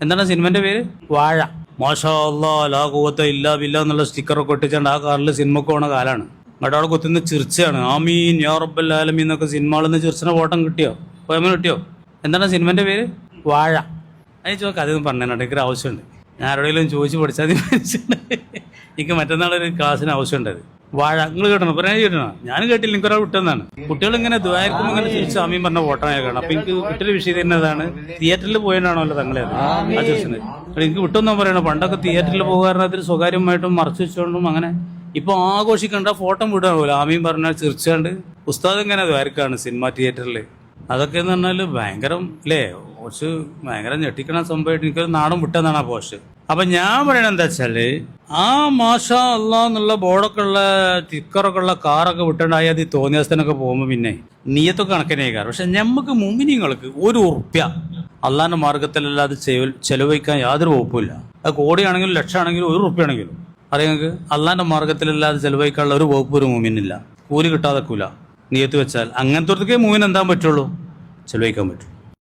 എന്താണ് സിനിമന്റെ പേര്? വാഴ. മാഷാ അല്ലാ ലാ ഖുവത ഇല്ലാ ബില്ലാ എന്നുള്ള സ്റ്റിക്കറൊക്കെ ഒട്ടിച്ചാണ്ട് ആ കാറിൽ സിനിമക്ക് പോണ കാലാണ്. അങ്ങോട്ട് അവിടെ കുത്തുന്ന ചിർച്ചയാണ്. ആമീൻ യാ റബ്ബൽ ആലമീൻ എന്നൊക്കെ സിനിമകളിൽ നിന്ന് ചിർച്ചിന ഫോട്ടം കിട്ടിയോ? പോയമ്മ കിട്ടിയോ? എന്താണ് സിനിമന്റെ പേര്? വാഴ. അത് ചോദിക്കാം, അതൊന്നും പറഞ്ഞാൽ എനിക്കൊരു ആവശ്യമുണ്ട്. ഞാൻ ആരോടെങ്കിലും ചോദിച്ചു പഠിച്ചാൽ എനിക്ക് മറ്റന്നാളൊരു ക്ലാസ്സിന് ആവശ്യമുണ്ടത്. വാഴ നിങ്ങൾ കേട്ടോ? പറയാൻ കേട്ടോ? ഞാൻ കേട്ടില്ല, എനിക്കൊരാൾ വിട്ടെന്നാണ്. കുട്ടികൾ ഇങ്ങനെ ദ്വാരക്കുമ്പോൾ ഇങ്ങനെ ചിരിച്ച് ആമീൻ പറഞ്ഞ ഫോട്ടോ കാണാം. അപ്പൊ എനിക്ക് കുട്ടിയുടെ വിഷയം തന്നെതാണ്. തിയേറ്ററിൽ പോയതാണല്ലോ തങ്ങളെ ആ ചിരിച്ചത്. എനിക്ക് വിട്ടെന്നാ പറയണം. പണ്ടൊക്കെ തിയേറ്ററിൽ പോകാറുണ്ട് സ്വകാര്യമായിട്ടും മറച്ചു വെച്ചോണ്ടും അങ്ങനെ. ഇപ്പൊ ആഘോഷിക്കണ്ട, ഫോട്ടോ വിടാൻ പോലെ ആമീൻ പറഞ്ഞാൽ ചിരിച്ചാണ്ട് ഉസ്താദ് ഇങ്ങനെ ദ്വാരക്കാണ് സിനിമ തിയേറ്ററിൽ. അതൊക്കെ എന്ന് പറഞ്ഞാൽ ഭയങ്കരം അല്ലേ, കുറച്ച് ഭയങ്കര ഞെട്ടിക്കണ സംഭവമായിട്ട് എനിക്കൊരു നാടൻ വിട്ടെന്നാണ് ആ പോസ്റ്റ്. അപ്പൊ ഞാൻ പറയണത് എന്താ വെച്ചാല്, ആ മാഷാ അല്ലാ എന്നുള്ള ബോർഡൊക്കെ ഉള്ള സ്റ്റിക്കറൊക്കെ ഉള്ള കാറൊക്കെ വിട്ടുണ്ടായി അത് തോന്നിയസ്ഥനൊക്കെ പോകുമ്പോൾ പിന്നെ നീയത്തൊക്കെ കണക്കിനേക്കാറ്. പക്ഷെ ഞമ്മക്ക് മുമ്പിനിങ്ങൾക്ക് ₹1 അള്ളാന്റെ മാർഗത്തിലല്ലാതെ ചെലവഴിക്കാൻ യാതൊരു വകുപ്പില്ല. അത് കോടിയാണെങ്കിലും ലക്ഷമാണെങ്കിലും ₹1 ആണെങ്കിലും അറിയാമെങ്കിൽ അള്ളാന്റെ മാർഗത്തിലല്ലാതെ ചെലവഴിക്കാനുള്ള ഒരു വകുപ്പ് ഒരു മൂമിനില്ല. കൂലി കിട്ടാതെക്കൂല. നീയത്ത് വെച്ചാൽ അങ്ങനത്തെ മൂമിന് എന്താൻ പറ്റുള്ളൂ? ചെലവഴിക്കാൻ പറ്റും.